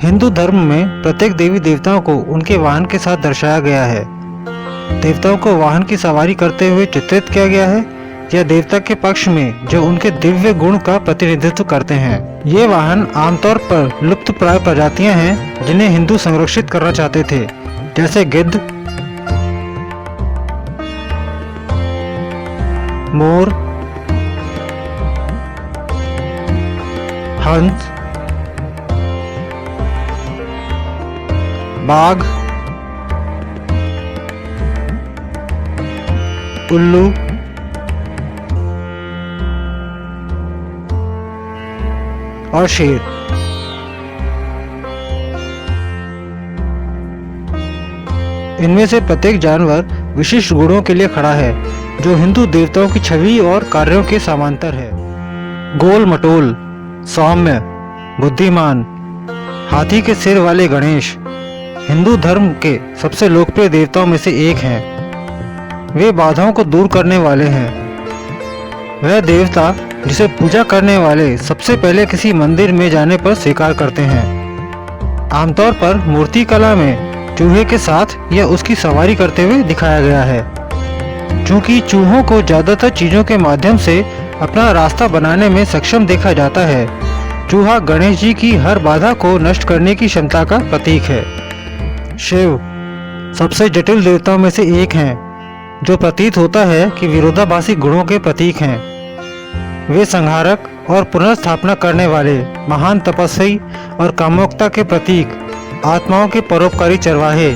हिंदू धर्म में प्रत्येक देवी देवताओं को उनके वाहन के साथ दर्शाया गया है। देवताओं को वाहन की सवारी करते हुए चित्रित किया गया है या देवता के पक्ष में जो उनके दिव्य गुण का प्रतिनिधित्व करते हैं। ये वाहन आमतौर पर लुप्तप्राय प्रजातियां हैं जिन्हें हिंदू संरक्षित करना चाहते थे, जैसे गिद्ध, मोर, हंस, बाघ, उल्लू, और शेर। इनमें से प्रत्येक जानवर विशिष्ट गुणों के लिए खड़ा है जो हिंदू देवताओं की छवि और कार्यों के समांतर है। गोल मटोल, सौम्य, बुद्धिमान, हाथी के सिर वाले गणेश हिंदू धर्म के सबसे लोकप्रिय देवताओं में से एक हैं। वे बाधाओं को दूर करने वाले हैं। वह देवता जिसे पूजा करने वाले सबसे पहले किसी मंदिर में जाने पर स्वीकार करते हैं। आमतौर पर मूर्ति कला में चूहे के साथ या उसकी सवारी करते हुए दिखाया गया है। चूंकि चूहों को ज्यादातर चीजों के माध्यम से अपना रास्ता बनाने में सक्षम देखा जाता है, चूहा गणेश जी की हर बाधा को नष्ट करने की क्षमता का प्रतीक है। शिव सबसे जटिल देवताओं में से एक हैं, जो प्रतीत होता है कि विरोधाभासी गुणों के प्रतीक हैं। वे संहारक और पुनर्स्थापना करने वाले महान तपस्वी और कामुकता के प्रतीक, आत्माओं के परोपकारी चरवाहे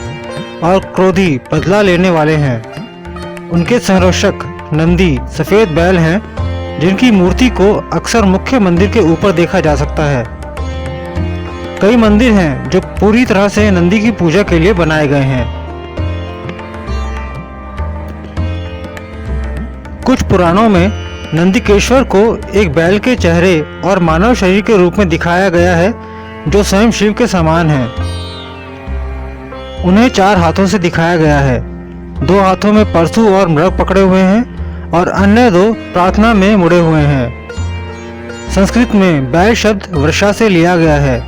और क्रोधी बदला लेने वाले हैं। उनके संरक्षक नंदी सफेद बैल हैं, जिनकी मूर्ति को अक्सर मुख्य मंदिर के ऊपर देखा जा सकता है। कई मंदिर हैं जो पूरी तरह से नंदी की पूजा के लिए बनाए गए हैं। कुछ पुराणों में नंदिकेश्वर को एक बैल के चेहरे और मानव शरीर के रूप में दिखाया गया है, जो स्वयं शिव के समान है। उन्हें 4 हाथों से दिखाया गया है। 2 हाथों में परशु और मृग पकड़े हुए हैं और अन्य 2 प्रार्थना में मुड़े हुए हैं। संस्कृत में बैल शब्द वृषा से लिया गया है,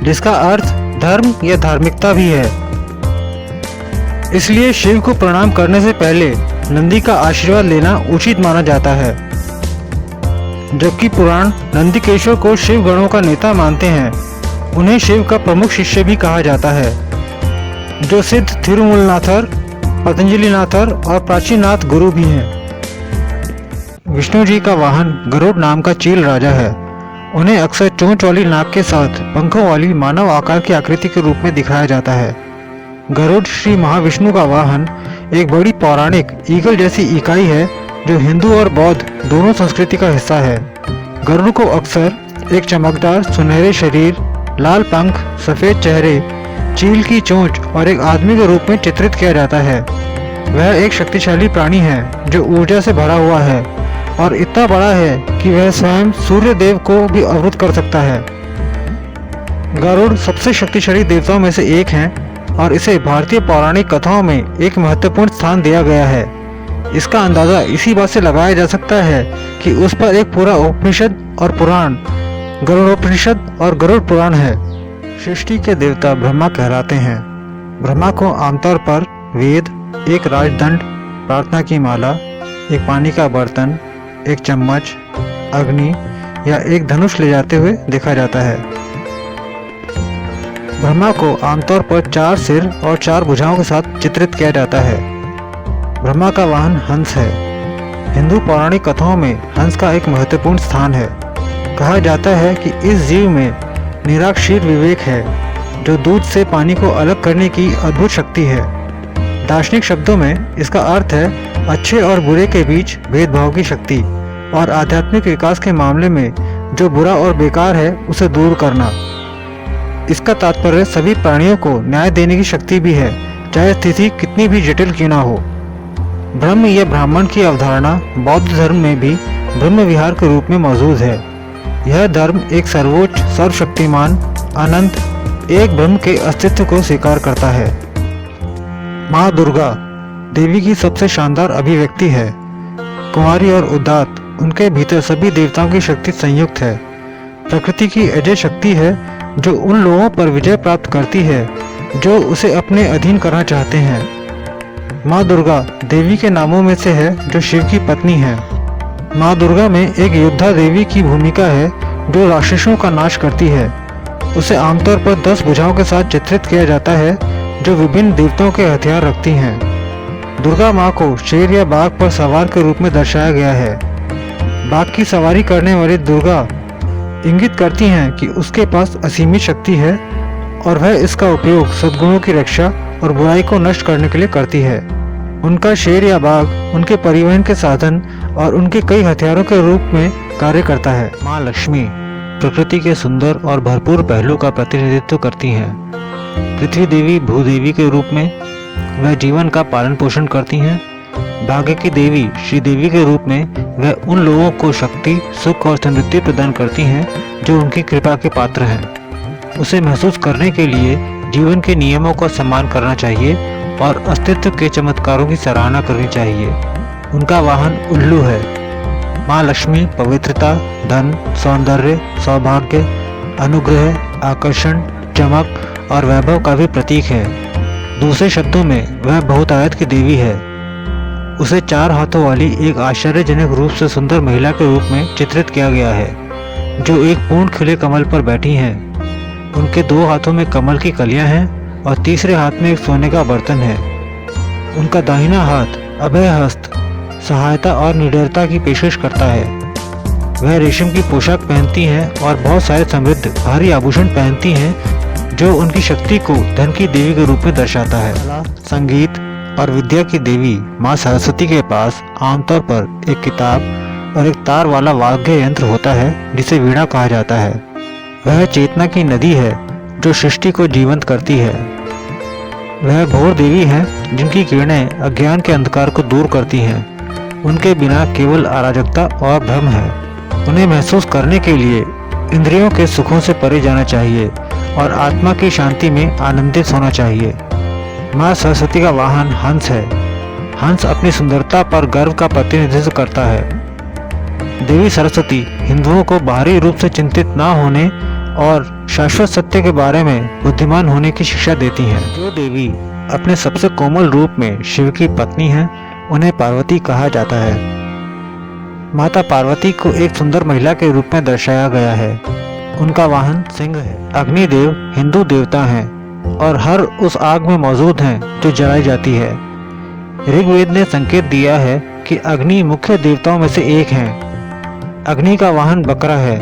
जिसका अर्थ धर्म या धार्मिकता भी है। इसलिए शिव को प्रणाम करने से पहले नंदी का आशीर्वाद लेना उचित माना जाता है। जबकि पुराण नंदिकेश्वर को शिव गणों का नेता मानते हैं, उन्हें शिव का प्रमुख शिष्य भी कहा जाता है, जो सिद्ध थिरुमूलनाथर, पतंजलिनाथर और प्राचीनाथ गुरु भी हैं। विष्णु जी का वाहन गरुड़ नाम का चील राजा है। उन्हें अक्सर चोंच वाली नाक के साथ पंखों वाली मानव आकार की आकृति के रूप में दिखाया जाता है। गरुड़ श्री महाविष्णु का वाहन एक बड़ी पौराणिक ईगल जैसी इकाई है, जो हिंदू और बौद्ध दोनों संस्कृति का हिस्सा है। गरुड़ को अक्सर एक चमकदार सुनहरे शरीर, लाल पंख, सफेद चेहरे, चील की चोंच और एक आदमी के रूप में चित्रित किया जाता है। वह एक शक्तिशाली प्राणी है जो ऊर्जा से भरा हुआ है और इतना बड़ा है कि वह स्वयं सूर्य देव को भी अवरुद्ध कर सकता है। गरुड़ सबसे शक्तिशाली देवताओं में से एक हैं और इसे भारतीय पौराणिक कथाओं में एक महत्वपूर्ण स्थान दिया गया है। इसका अंदाजा इसी बात से लगाया जा सकता है कि उस पर एक पूरा उपनिषद और पुराण, गरुड़ोपनिषद और गरुड़ पुराण है। सृष्टि के देवता ब्रह्मा कहलाते हैं। ब्रह्मा को आमतौर पर वेद, एक राजदंड, प्रार्थना की माला, एक पानी का बर्तन, एक चम्मच, अग्नि या एक धनुष ले जाते हुए देखा जाता है। ब्रह्मा को आमतौर पर 4 सिर और 4 भुजाओं के साथ चित्रित किया जाता है। ब्रह्मा का वाहन हंस है। हिंदू पौराणिक कथाओं में हंस का एक महत्वपूर्ण स्थान है। कहा जाता है कि इस जीव में निराक्षीर विवेक है, जो दूध से पानी को अलग करने की अद्भुत शक्ति है। दार्शनिक शब्दों में इसका अर्थ है अच्छे और बुरे के बीच भेदभाव की शक्ति, और आध्यात्मिक विकास के मामले में जो बुरा और बेकार है उसे दूर करना। इसका तात्पर्य सभी प्राणियों को न्याय देने की शक्ति भी है, चाहे स्थिति कितनी भी जटिल क्यों ना हो। ब्रह्म या ब्राह्मण की अवधारणा बौद्ध धर्म में भी ब्रह्म विहार के रूप में मौजूद है। यह धर्म एक सर्वोच्च, सर्वशक्तिमान, अनंत एक ब्रह्म के अस्तित्व को स्वीकार करता है। माँ दुर्गा देवी की सबसे शानदार अभिव्यक्ति है। कुंवारी और उदात्त, उनके भीतर सभी देवताओं की शक्ति संयुक्त है। प्रकृति की अजय शक्ति है जो उन लोगों पर विजय प्राप्त करती है जो उसे अपने अधीन करना चाहते हैं। माँ दुर्गा देवी के नामों में से है जो शिव की पत्नी है। माँ दुर्गा में एक योद्धा देवी की भूमिका है जो राक्षसों का नाश करती है। उसे आमतौर पर 10 भुजाओं के साथ चित्रित किया जाता है जो विभिन्न देवताओं के हथियार रखती हैं। दुर्गा माँ को शेर या बाघ पर सवार के रूप में दर्शाया गया है। बाघ की सवारी करने वाली दुर्गा इंगित करती हैं कि उसके पास असीमित शक्ति है और वह इसका उपयोग सद्गुणों की रक्षा और बुराई को नष्ट करने के लिए करती है। उनका शेर या बाघ उनके परिवहन के साधन और उनके कई हथियारों के रूप में कार्य करता है। माँ लक्ष्मी प्रकृति के सुंदर और भरपूर पहलू का प्रतिनिधित्व करती हैं। पृथ्वी देवी भूदेवी के रूप में वह जीवन का पालन पोषण करती हैं। भाग्य की देवी श्रीदेवी के रूप में वह उन लोगों को शक्ति, सुख और समृद्धि प्रदान करती हैं जो उनकी कृपा के पात्र हैं। उसे महसूस करने के लिए जीवन के नियमों का सम्मान करना चाहिए और अस्तित्व के चमत्कारों की सराहना करनी चाहिए। उनका वाहन उल्लू है। माँ लक्ष्मी पवित्रता, धन, सौंदर्य, सौभाग्य, अनुग्रह, आकर्षण, चमक और वैभव का भी प्रतीक है। दूसरे शब्दों में वह बहुतायत की देवी है। उसे 4 हाथों वाली एक आश्चर्यजनक रूप से सुंदर महिला के रूप में चित्रित किया गया है जो एक पूर्ण खिले कमल पर बैठी हैं। उनके 2 हाथों में कमल की कलियां हैं और तीसरे हाथ में एक सोने का बर्तन है। उनका दाहिना हाथ अभय हस्त, सहायता और निडरता की पेशकश करता है। वह रेशम की पोशाक पहनती हैं और बहुत सारे समृद्ध भारी आभूषण पहनती हैं जो उनकी शक्ति को धन की देवी के रूप में दर्शाता है। कला, संगीत और विद्या की देवी माँ सरस्वती के पास आमतौर पर एक किताब और एक तार वाला वाद्य यंत्र होता है जिसे वीणा कहा जाता है। वह चेतना की नदी है जो सृष्टि को जीवंत करती है। वह भोर देवी हैं जिनकी किरणें अज्ञान के अंधकार को दूर करती हैं। उनके बिना केवल अराजकता और भ्रम है। उन्हें महसूस करने के लिए इंद्रियों के सुखों से परे जाना चाहिए और आत्मा की शांति में आनंदित होना चाहिए। माँ सरस्वती का वाहन हंस है। हंस अपनी सुंदरता पर गर्व का प्रतिनिधित्व करता है। देवी सरस्वती हिंदुओं को बाहरी रूप से चिंतित न होने और शाश्वत सत्य के बारे में बुद्धिमान होने की शिक्षा देती हैं। जो देवी अपने सबसे कोमल रूप में शिव की पत्नी हैं, उन्हें पार्वती कहा जाता है। माता पार्वती को एक सुंदर महिला के रूप में दर्शाया गया है। उनका वाहन सिंह है। अग्निदेव हिंदू देवता हैं और हर उस आग में मौजूद हैं जो जलाई जाती है। ऋग्वेद ने संकेत दिया है कि अग्नि मुख्य देवताओं में से एक हैं। अग्नि का वाहन बकरा है।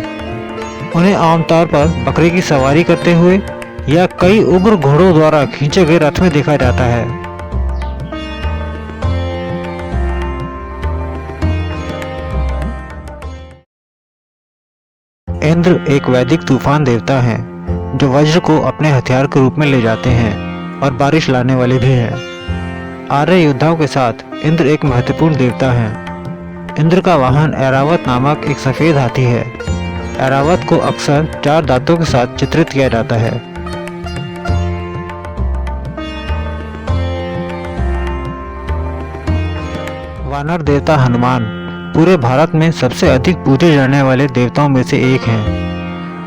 उन्हें आमतौर पर बकरे की सवारी करते हुए या कई उग्र घोड़ों द्वारा खींचे गए रथ में देखा जाता है। इंद्र एक वैदिक तूफान देवता हैं जो वज्र को अपने हथियार के रूप में ले जाते हैं और बारिश लाने वाले भी हैं। आर्य योद्धाओं के साथ इंद्र एक महत्वपूर्ण देवता हैं। इंद्र का वाहन ऐरावत नामक एक सफेद हाथी है। ऐरावत को अक्सर 4 दांतों के साथ चित्रित किया जाता है। वानर देवता हनुमान पूरे भारत में सबसे अधिक पूजे जाने वाले देवताओं में से एक हैं।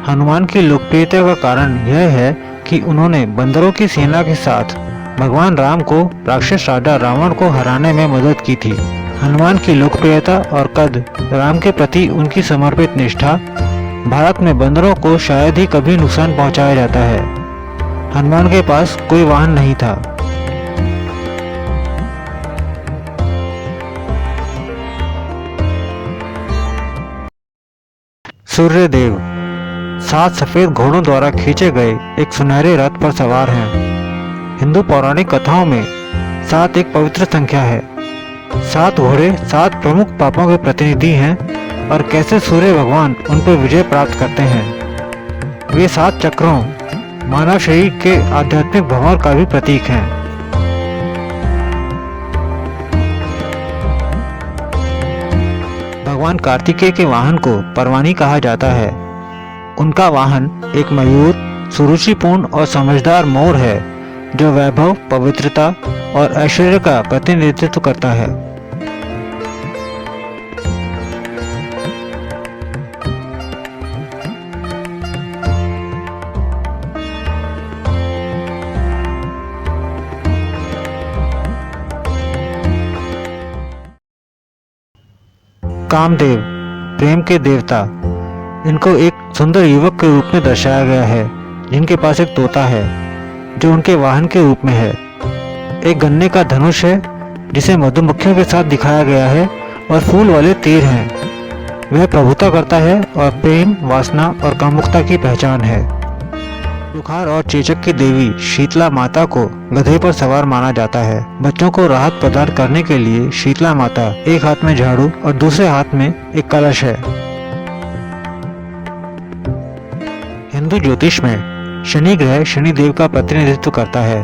हनुमान की लोकप्रियता का कारण यह है कि उन्होंने बंदरों की सेना के साथ भगवान राम को राक्षस राजा रावण को हराने में मदद की थी। हनुमान की लोकप्रियता और कद, राम के प्रति उनकी समर्पित निष्ठा, भारत में बंदरों को शायद ही कभी नुकसान पहुंचाया जाता है। हनुमान के पास कोई वाहन नहीं था। सूर्यदेव 7 सफेद घोड़ों द्वारा खींचे गए एक सुनहरे रथ पर सवार हैं। हिंदू पौराणिक कथाओं में 7 एक पवित्र संख्या है। 7 घोड़े 7 प्रमुख पापों के प्रतिनिधि हैं और कैसे सूर्य भगवान उन पर विजय प्राप्त करते हैं। वे 7 चक्रों मानव शरीर के आध्यात्मिक भंवर का भी प्रतीक हैं। भगवान कार्तिकेय के वाहन को परवानी कहा जाता है। उनका वाहन एक मयूर, सुरुचिपूर्ण और समझदार मोर है जो वैभव, पवित्रता और ऐश्वर्य का प्रतिनिधित्व करता है। कामदेव, प्रेम के देवता, इनको एक सुंदर युवक के रूप में दर्शाया गया है जिनके पास एक तोता है जो उनके वाहन के रूप में है। एक गन्ने का धनुष है जिसे मधुमक्खियों के साथ दिखाया गया है और फूल वाले तीर हैं। वह प्रभुता करता है और प्रेम, वासना और कामुकता की पहचान है। बुखार और चेचक की देवी शीतला माता को गधे पर सवार माना जाता है। बच्चों को राहत प्रदान करने के लिए शीतला माता एक हाथ में झाड़ू और दूसरे हाथ में एक कलश है। हिंदू ज्योतिष में शनि ग्रह शनिदेव का प्रतिनिधित्व करता है।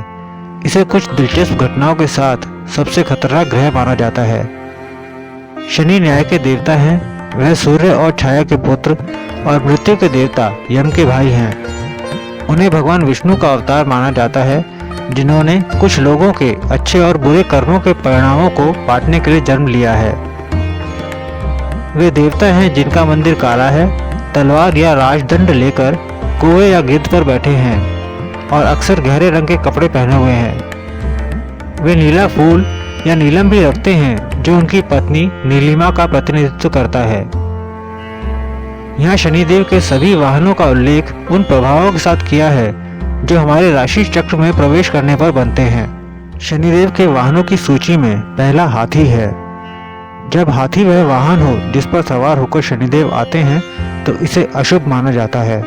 इसे कुछ दिलचस्प घटनाओं के साथ सबसे खतरनाक ग्रह माना जाता है। शनि न्याय के देवता हैं। वह सूर्य और छाया के पुत्र और मृत्यु के देवता यम के भाई हैं। उन्हें भगवान विष्णु का अवतार माना जाता है जिन्होंने कुछ लोगों के अच्छे और बुरे कर्मों के परिणामों को बांटने के लिए जन्म लिया है। वे देवता हैं जिनका मंदिर काला है, तलवार या राजदंड लेकर कुएं या गिद्ध पर बैठे हैं और अक्सर गहरे रंग के कपड़े पहने हुए हैं। वे नीला फूल या नीलम भी रखते हैं जो उनकी पत्नी नीलिमा का प्रतिनिधित्व करता है। यहाँ शनिदेव के सभी वाहनों का उल्लेख उन प्रभावों के साथ किया है जो हमारे राशि चक्र में प्रवेश करने पर बनते हैं। शनिदेव के वाहनों की सूची में पहला हाथी है। जब हाथी वह वाहन हो जिस पर सवार होकर शनिदेव आते हैं तो इसे अशुभ माना जाता है।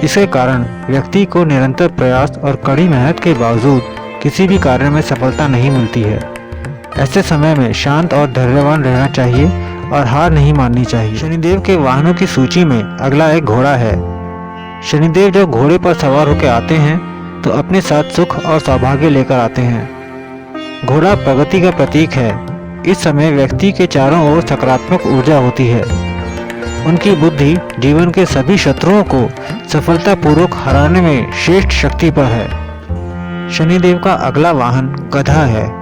इसके कारण व्यक्ति को निरंतर प्रयास और कड़ी मेहनत के बावजूद किसी भी कार्य में सफलता नहीं मिलती है। ऐसे समय में शांत और धैर्यवान रहना चाहिए और हार नहीं माननी चाहिए। शनिदेव के वाहनों की सूची में अगला एक घोड़ा है। शनिदेव जब घोड़े पर सवार होकर आते हैं तो अपने साथ सुख और सौभाग्य लेकर आते हैं। घोड़ा प्रगति का प्रतीक है। इस समय व्यक्ति के चारों ओर सकारात्मक ऊर्जा होती है। उनकी बुद्धि जीवन के सभी शत्रुओं को सफलतापूर्वक हराने में श्रेष्ठ शक्ति पर है। शनिदेव का अगला वाहन गधा है।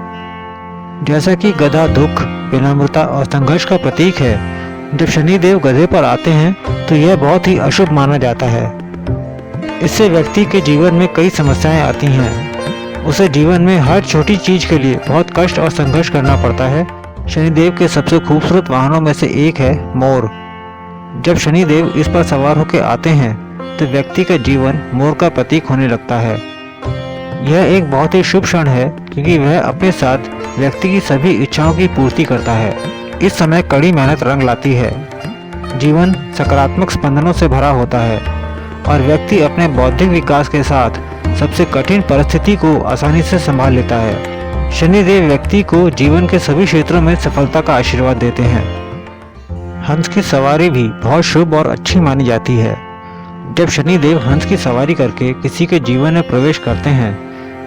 जैसा कि गधा दुख, विनम्रता और संघर्ष का प्रतीक है, जब शनिदेव गधे पर आते हैं तो यह बहुत ही अशुभ माना जाता है। इससे व्यक्ति के जीवन में कई समस्याएं आती हैं। उसे जीवन में हर छोटी चीज के लिए बहुत कष्ट और संघर्ष करना पड़ता है। शनिदेव के सबसे खूबसूरत वाहनों में से एक है मोर। जब शनिदेव इस पर सवार होकर आते हैं तो व्यक्ति का जीवन मोर का प्रतीक होने लगता है। यह एक बहुत ही शुभ क्षण है क्योंकि वह अपने साथ व्यक्ति की सभी इच्छाओं की पूर्ति करता है। इस समय कड़ी मेहनत रंग लाती है। जीवन सकारात्मक स्पंदनों से भरा होता है और व्यक्ति अपने बौद्धिक विकास के साथ सबसे कठिन परिस्थिति को आसानी से संभाल लेता है। शनिदेव व्यक्ति को जीवन के सभी क्षेत्रों में सफलता का आशीर्वाद देते हैं। हंस की सवारी भी बहुत शुभ और अच्छी मानी जाती है। जब शनिदेव हंस की सवारी करके किसी के जीवन में प्रवेश करते हैं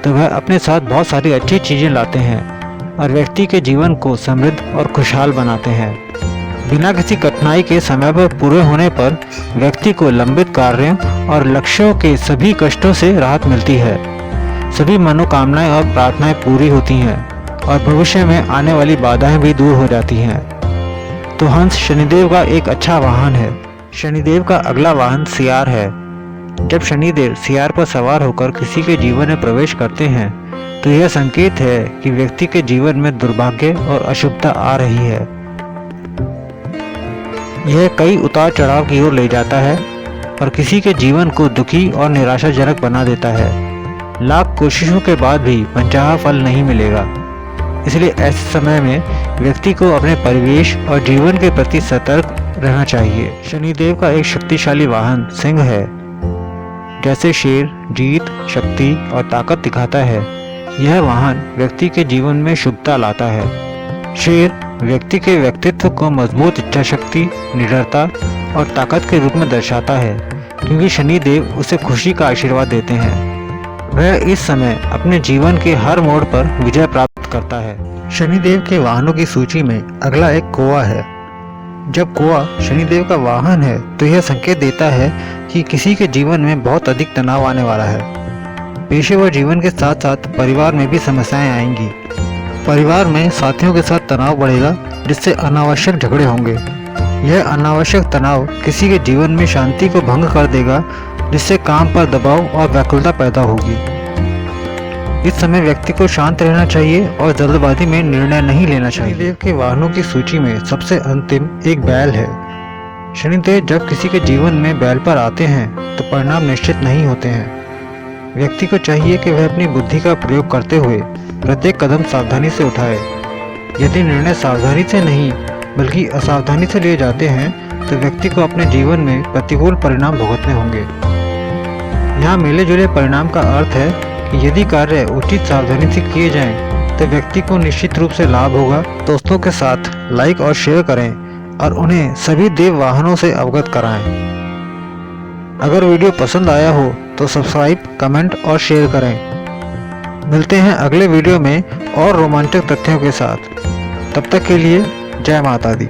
तो वह अपने साथ बहुत सारी अच्छी चीजें लाते हैं और व्यक्ति के जीवन को समृद्ध और खुशहाल बनाते हैं। बिना किसी कठिनाई के समय पर पूरे होने पर व्यक्ति को लंबित कार्यों और लक्ष्यों के सभी कष्टों से राहत मिलती है। सभी मनोकामनाएं और प्रार्थनाएं पूरी होती हैं और भविष्य में आने वाली बाधाएं भी दूर हो जाती हैं। तो हंस शनिदेव का एक अच्छा वाहन है। शनिदेव का अगला वाहन सियार है। जब शनिदेव सियार पर सवार होकर किसी के जीवन में प्रवेश करते हैं तो यह संकेत है कि व्यक्ति के जीवन में दुर्भाग्य और अशुभता आ रही है। यह कई उतार चढ़ाव की ओर ले जाता है और किसी के जीवन को दुखी और निराशाजनक बना देता है। लाख कोशिशों के बाद भी मनचाहा फल नहीं मिलेगा। इसलिए ऐसे समय में व्यक्ति को अपने परिवेश और जीवन के प्रति सतर्क रहना चाहिए। शनिदेव का एक शक्तिशाली वाहन सिंह है। जैसे शेर जीत, शक्ति और ताकत दिखाता है, यह वाहन व्यक्ति के जीवन में शुभता लाता है। शेर व्यक्ति के व्यक्तित्व को मजबूत इच्छा शक्ति, निडरता और ताकत के रूप में दर्शाता है क्योंकि शनिदेव उसे खुशी का आशीर्वाद देते हैं। वह इस समय अपने जीवन के हर मोड़ पर विजय प्राप्त करता है। शनिदेव के वाहनों की सूची में अगला एक कौवा है। जब कौवा शनिदेव का वाहन है तो यह संकेत देता है कि किसी के जीवन में बहुत अधिक तनाव आने वाला है। पेशेवर जीवन के साथ साथ परिवार में भी समस्याएं आएंगी। परिवार में साथियों के साथ तनाव बढ़ेगा जिससे अनावश्यक झगड़े होंगे। यह अनावश्यक तनाव किसी के जीवन में शांति को भंग कर देगा जिससे काम पर दबाव और व्याकुलता पैदा होगी। इस समय व्यक्ति को शांत रहना चाहिए और जल्दबाजी में निर्णय नहीं लेना चाहिए। शनिदेव के वाहनों की सूची में सबसे अंतिम एक बैल है। शनिदेव जब किसी के जीवन में बैल पर आते हैं तो परिणाम निश्चित नहीं होते हैं। व्यक्ति को चाहिए कि वह अपनी बुद्धि का प्रयोग करते हुए प्रत्येक कदम सावधानी से उठाए। यदि निर्णय सावधानी से नहीं बल्कि असावधानी से लिए जाते हैं तो व्यक्ति को अपने जीवन में प्रतिकूल परिणाम भुगतने होंगे। यहाँ मिले जुले परिणाम का अर्थ है कि यदि कार्य उचित सावधानी से किए जाएं तो व्यक्ति को निश्चित रूप से लाभ होगा। दोस्तों के साथ लाइक और शेयर करें और उन्हें सभी देव वाहनों से अवगत कराएं। अगर वीडियो पसंद आया हो तो सब्सक्राइब, कमेंट और शेयर करें। मिलते हैं अगले वीडियो में और रोमांचक तथ्यों के साथ। तब तक के लिए जय माता दी।